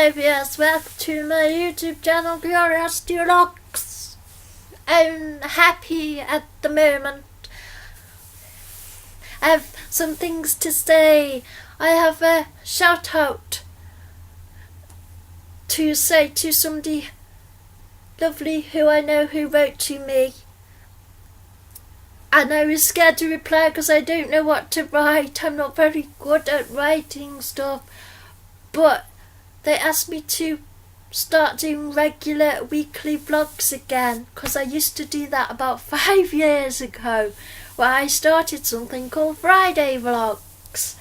Hello viewers, welcome to my YouTube channel Curiosity Vlogs. I'm happy at the moment. I have some things to say. I have a shout out to say to somebody lovely who I know who wrote to me. And I was scared to reply because I don't know what to write. I'm not very good at writing stuff. But they asked me to start doing regular weekly vlogs again, because I used to do that about 5 years ago, where I started something called Friday Vlogs,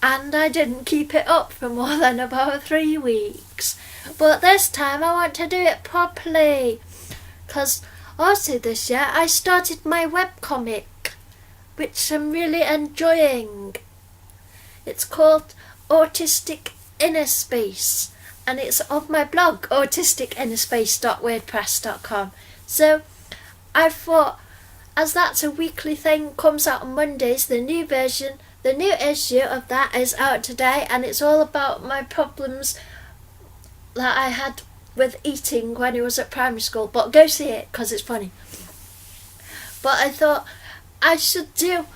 and I didn't keep it up for more than about 3 weeks. But this time I want to do it properly, because also this year I started my webcomic, which I'm really enjoying. It's called Autistic Inner Space, and it's on my blog autisticinnerspace.wordpress.com. So I thought, as that's a weekly thing, comes out on Mondays, the new issue of that is out today, and it's all about my problems that I had with eating when I was at primary school. But go see it because it's funny. But I thought I should doing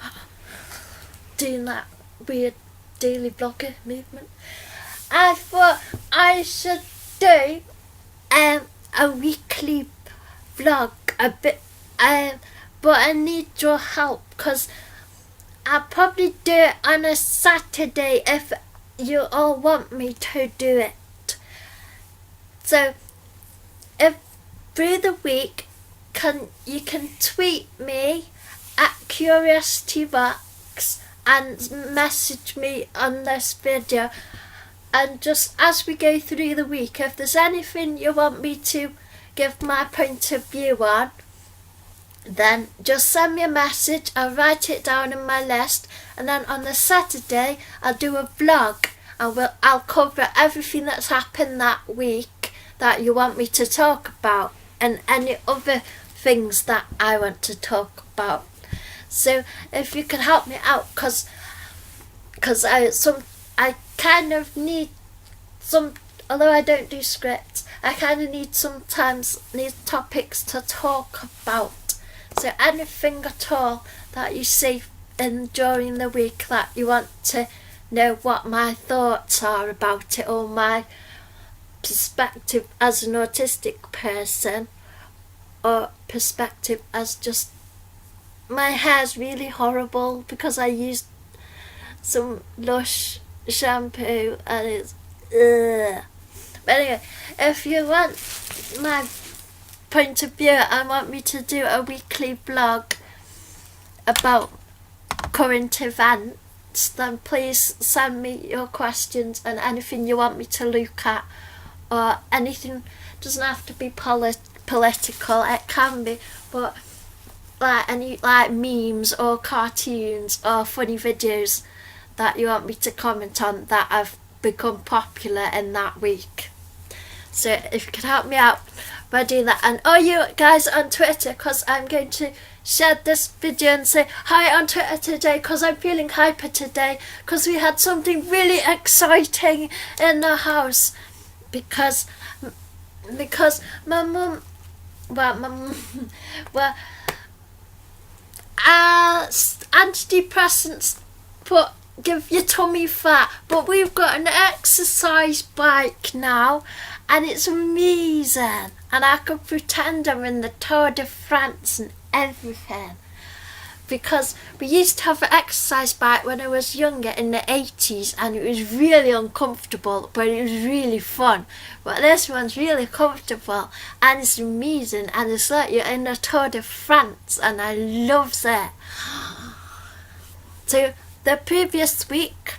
that weird daily vlogger movement. I thought I should do a weekly vlog a bit, but I need your help, because I'll probably do it on a Saturday if you all want me to do it. So if through the week you can tweet me at CuriosityVox and message me on this video. And just as we go through the week, if there's anything you want me to give my point of view on, then just send me a message. I'll write it down in my list, and then on the Saturday I'll do a vlog, and I'll cover everything that's happened that week that you want me to talk about, and any other things that I want to talk about. So if you can help me out, because I kind of need some, although I don't do scripts, I kind of sometimes need topics to talk about. So anything at all that you see during the week that you want to know what my thoughts are about it, or my perspective as an autistic person, or perspective as just my hair's really horrible because I used some Lush shampoo and it's ugh. But anyway, if you want my point of view and want me to do a weekly vlog about current events, then please send me your questions and anything you want me to look at, or anything. Doesn't have to be political, it can be, but like any memes or cartoons or funny videos that you want me to comment on that have become popular in that week. So if you can help me out by doing that, and all you guys on Twitter, because I'm going to share this video and say hi on Twitter today, because I'm feeling hyper today, because we had something really exciting in the house, because my mum, antidepressants give your tummy fat, but we've got an exercise bike now, and it's amazing, and I could pretend I'm in the Tour de France and everything, because we used to have an exercise bike when I was younger in the 80s, and it was really uncomfortable, but it was really fun. But this one's really comfortable and it's amazing, and it's like you're in the Tour de France, and I love that. So the previous week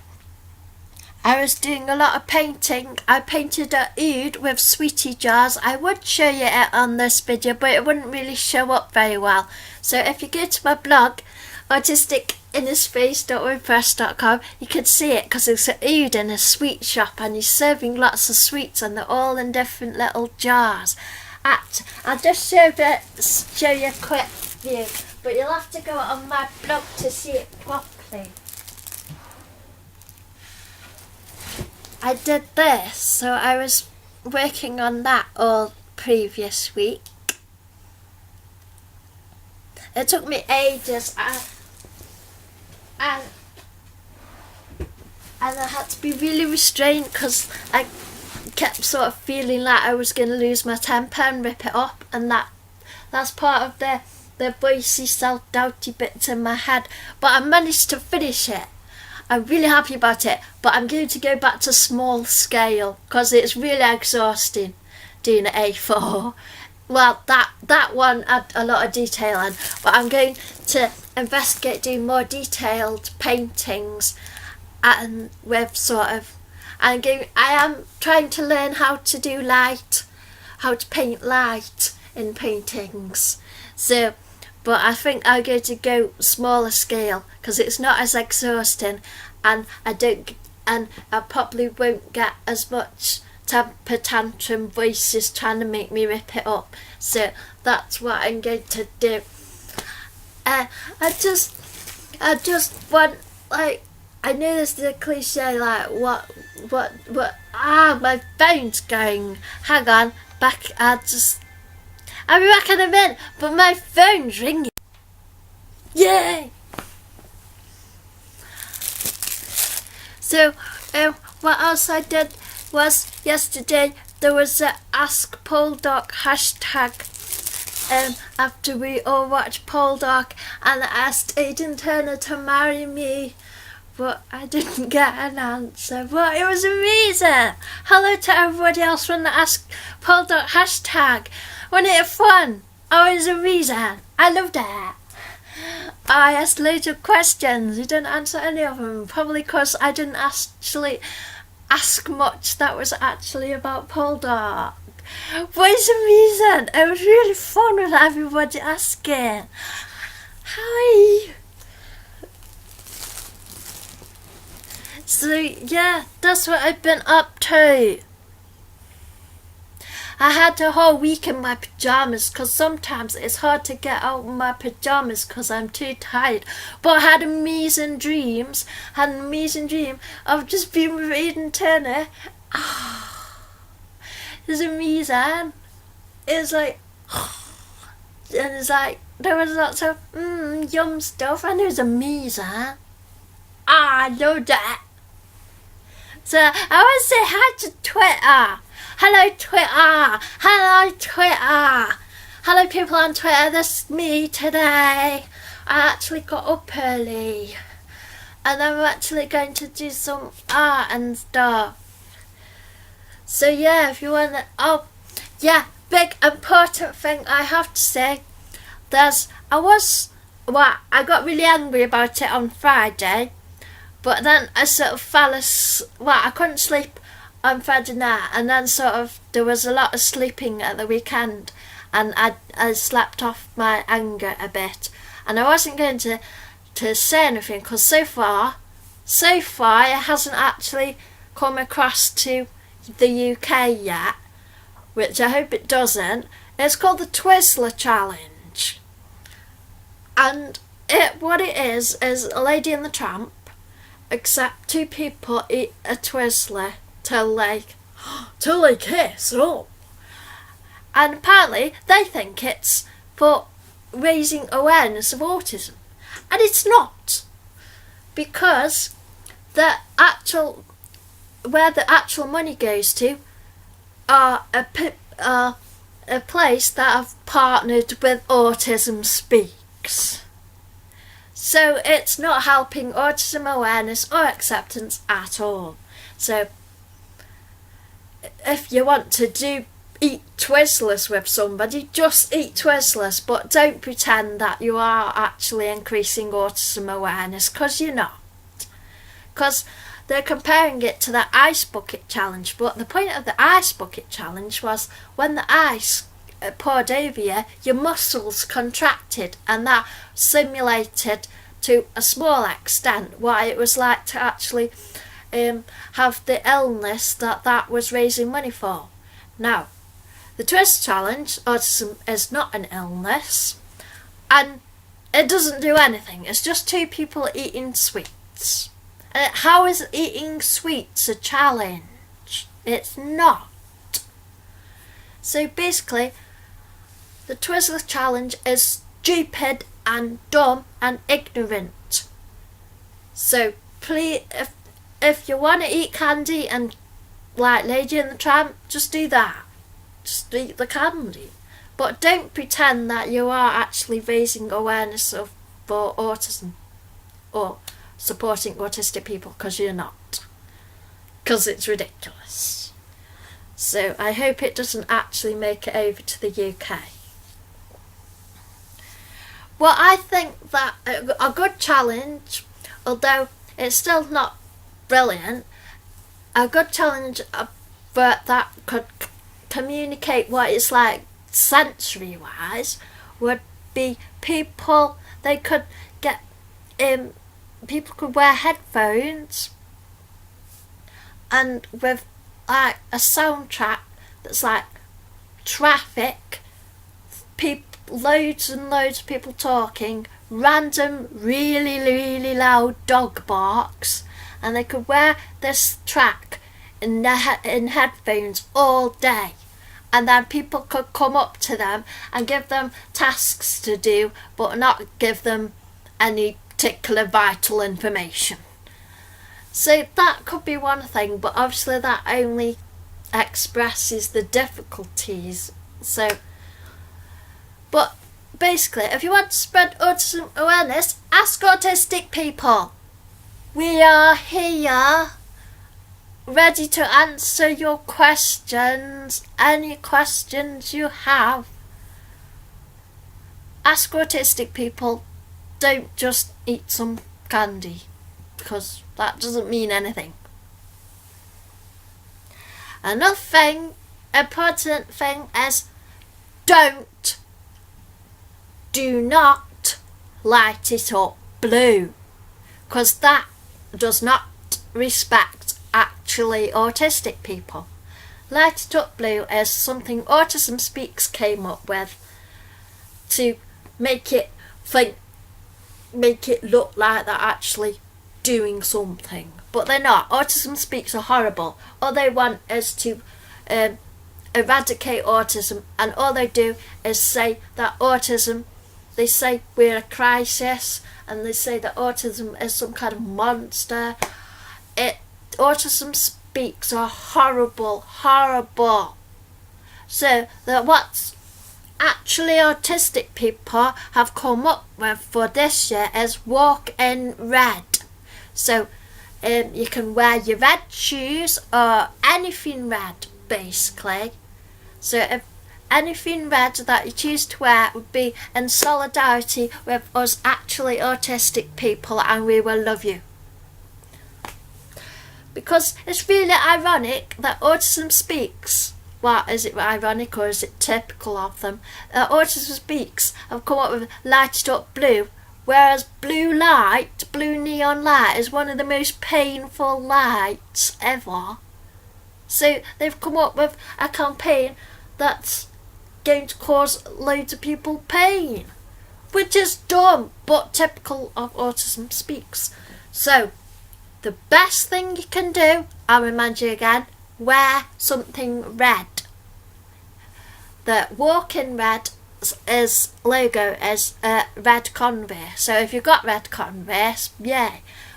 I was doing a lot of painting. I painted a oud with sweetie jars. I would show you it on this video, but it wouldn't really show up very well. So if you go to my blog autisticinnerspace.wordpress.com, you can see it, because it's an oud in a sweet shop, and he's serving lots of sweets, and they're all in different little jars. I'll just show you a quick view, but you'll have to go on my blog to see it properly. I did this, so I was working on that all previous week. It took me ages, and I had to be really restrained because I kept sort of feeling like I was going to lose my temper and rip it up, and that's part of the voicey, self-doubty bits in my head. But I managed to finish it. I'm really happy about it, but I'm going to go back to small scale because it's really exhausting doing an A4. Well, that one had a lot of detail in, but I'm going to investigate doing more detailed paintings, and with sort of, I am trying to learn how to do light, how to paint light in paintings. So, but I think I'm going to go smaller scale because it's not as exhausting, and I probably won't get as much temper tantrum voices trying to make me rip it up. So that's what I'm going to do. I just want, like, I know this is a cliche, like what my phone's going. Hang on, I'll be back in a minute, but my phone's ringing. Yay! So, what else I did was yesterday there was a Ask Poldark hashtag after we all watched Poldark, and I asked Aidan Turner to marry me, but I didn't get an answer, but it was amazing. Hello to everybody else from the Ask Poldark hashtag. Wasn't it fun? Oh, it was amazing. I loved it. I asked loads of questions. You didn't answer any of them, probably because I didn't actually ask much that was actually about Poldark. But it's amazing. It was really fun with everybody asking. Hi. So yeah, that's what I've been up to. I had a whole week in my pyjamas because sometimes it's hard to get out of my pyjamas because I'm too tired. But I had amazing dreams. Had an amazing dream of just being with Aidan Turner. It was amazing. It was like, and it's like, there was lots of yum stuff, and it was amazing. I loved it. So I want to say hi to Twitter. Hello Twitter! Hello Twitter! Hello people on Twitter, this is me today. I actually got up early and I'm actually going to do some art and stuff. So yeah, if you want to, big important thing I have to say, I got really angry about it on Friday, but then I sort of I couldn't sleep on Friday night, and then sort of there was a lot of sleeping at the weekend, and I slept off my anger a bit, and I wasn't going to say anything because so far it hasn't actually come across to the UK yet, which I hope it doesn't. It's called the Twizzler Challenge, and what it is a Lady and the Tramp, except two people eat a Twizzler till they kiss up. And apparently they think it's for raising awareness of autism. And it's not. Because where the actual money goes to are a place that have partnered with Autism Speaks. So it's not helping autism awareness or acceptance at all. So if you want to eat Twizzlers with somebody, just eat Twizzlers, but don't pretend that you are actually increasing autism awareness, because you're not. Because they're comparing it to the Ice Bucket Challenge, but the point of the Ice Bucket Challenge was when the ice poured over you, your muscles contracted, and that simulated to a small extent what it was like to actually have the illness that was raising money for. Now, the Twist Challenge, autism is not an illness, and it doesn't do anything. It's just two people eating sweets. How is eating sweets a challenge? It's not. So basically, the Twizzler challenge is stupid and dumb and ignorant. So please, if you want to eat candy and like Lady and the Tramp, just do that. Just eat the candy. But don't pretend that you are actually raising awareness for autism or supporting autistic people, because you're not. Because it's ridiculous. So I hope it doesn't actually make it over to the UK. Well, I think that a good challenge, although it's still not brilliant, a good challenge that could communicate what it's like sensory wise would be people could wear headphones and with like a soundtrack that's like traffic, loads and loads of people talking, random really loud dog barks, and they could wear this track in headphones all day, and then people could come up to them and give them tasks to do but not give them any particular vital information. So that could be one thing, but obviously that only expresses the difficulties. But basically, if you want to spread autism awareness, ask autistic people. We are here, ready to answer your questions, any questions you have. Ask autistic people, don't just eat some candy, because that doesn't mean anything. Another important thing is do not light it up blue, because that does not respect actually autistic people. Light it up blue is something Autism Speaks came up with to make it look like they're actually doing something, but they're not. Autism Speaks are horrible. All they want is to eradicate autism, and all they do is say that autism, they say we're a crisis, and they say that autism is some kind of monster. Autism Speaks are horrible. So that what's actually autistic people have come up with for this year is walk in red. So you can wear your red shoes or anything red, basically. So if anything red that you choose to wear would be in solidarity with us actually autistic people, and we will love you. Because it's really ironic that Autism Speaks, well, is it ironic or is it typical of them, that Autism Speaks have come up with light it up blue, whereas blue neon light is one of the most painful lights ever. So they've come up with a campaign that's going to cause loads of people pain, which is dumb but typical of Autism Speaks. So the best thing you can do, I'll remind you again, wear something red. The Walk in Red logo is red Converse. So if you've got red Converse, yeah,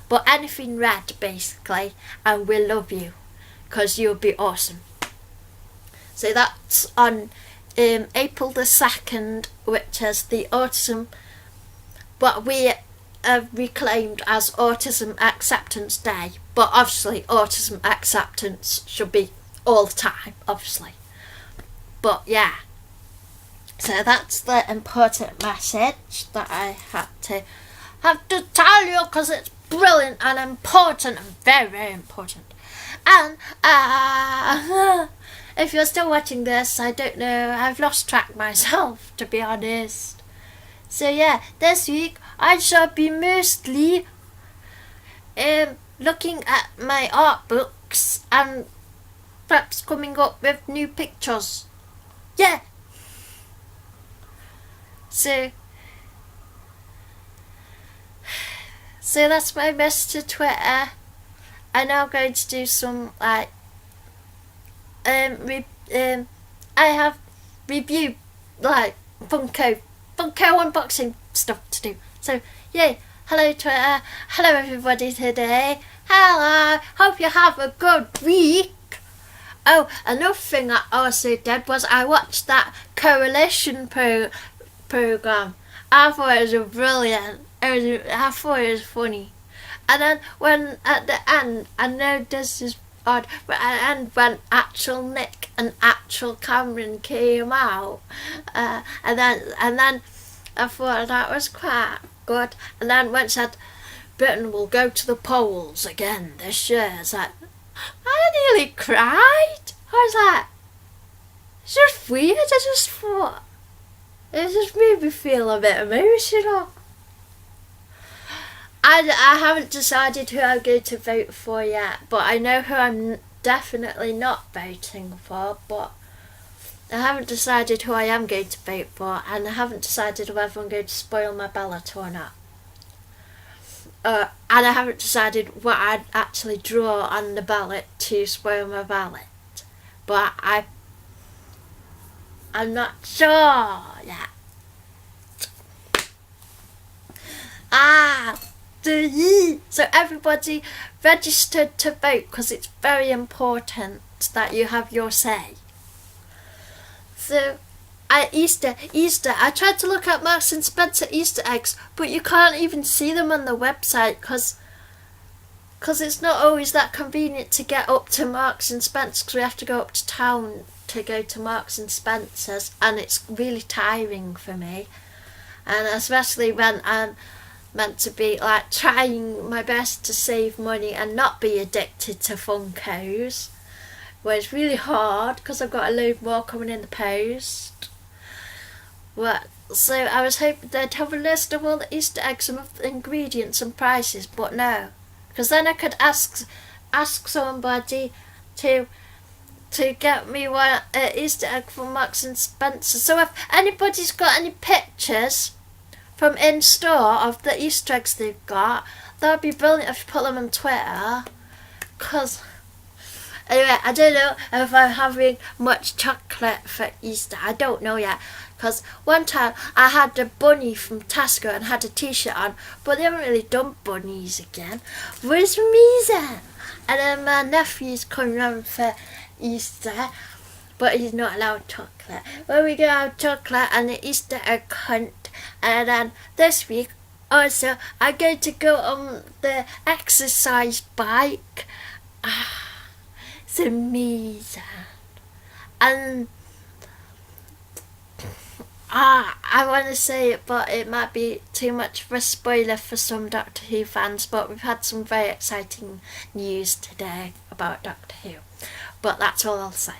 but anything red basically, and we'll love you, because you'll be awesome. So that's on April the 2nd, which is the autism, what we have reclaimed as Autism Acceptance Day. But obviously autism acceptance should be all the time, obviously. But yeah, so that's the important message that I have to tell you, because it's brilliant and important and very, very important. And if you're still watching this, I don't know, I've lost track myself, to be honest. So yeah, this week I shall be mostly looking at my art books and perhaps coming up with new pictures. Yeah. So that's my message to Twitter. I'm now going to do some like I have review like Funko unboxing stuff to do. So yay! Hello Twitter. Hello everybody today. Hello. Hope you have a good week. Oh, another thing I also did was I watched that correlation program. I thought it was brilliant. I thought it was funny. And then when at the end, I know this is odd, but at the end when actual Nick and actual Cameron came out, and then I thought that was quite good. And then when it said Britain will go to the polls again this year, it's like I nearly cried. I was like, it's just weird. I just thought it just made me feel a bit emotional. I haven't decided who I'm going to vote for yet, but I know who I'm definitely not voting for, but I haven't decided who I am going to vote for, and I haven't decided whether I'm going to spoil my ballot or not. And I haven't decided what I'd actually draw on the ballot to spoil my ballot, but I'm not sure yet. So everybody registered to vote because it's very important that you have your say. So Easter, I tried to look at Marks and Spencer Easter eggs, but you can't even see them on the website because it's not always that convenient to get up to Marks and Spencer because we have to go up to town to go to Marks and Spencer's, and it's really tiring for me, and especially when I'm meant to be like trying my best to save money and not be addicted to Funkos, where it's really hard because I've got a load more coming in the post. So I was hoping they'd have a list of all the Easter eggs and of the ingredients and prices, but no, because then I could ask somebody to get me one Easter egg from Marks and Spencer. So if anybody's got any pictures from in store of the Easter eggs they've got, that would be brilliant if you put them on Twitter. Because anyway, I don't know if I'm having much chocolate for Easter. I don't know yet. Because one time I had a bunny from Tesco and had a t-shirt on, but they haven't really done bunnies again. Where's Misa? And then my nephew's coming round for Easter, but he's not allowed chocolate. Well, we go have chocolate and the Easter egg hunt. And then this week also I'm going to go on the exercise bike. It's amazing. And I want to say it, but it might be too much of a spoiler for some Doctor Who fans, but we've had some very exciting news today about Doctor Who. But that's all I'll say.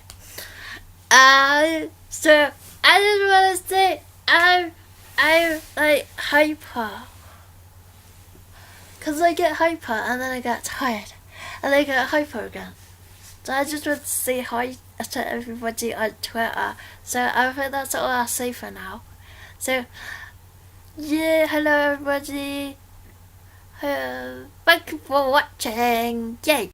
So I just want to say I'm like hyper, because I get hyper and then I get tired and I get hyper again. So I just want to say hi to everybody on Twitter. So I think that's all I'll say for now. So yeah, hello everybody. Thank you for watching. Yay!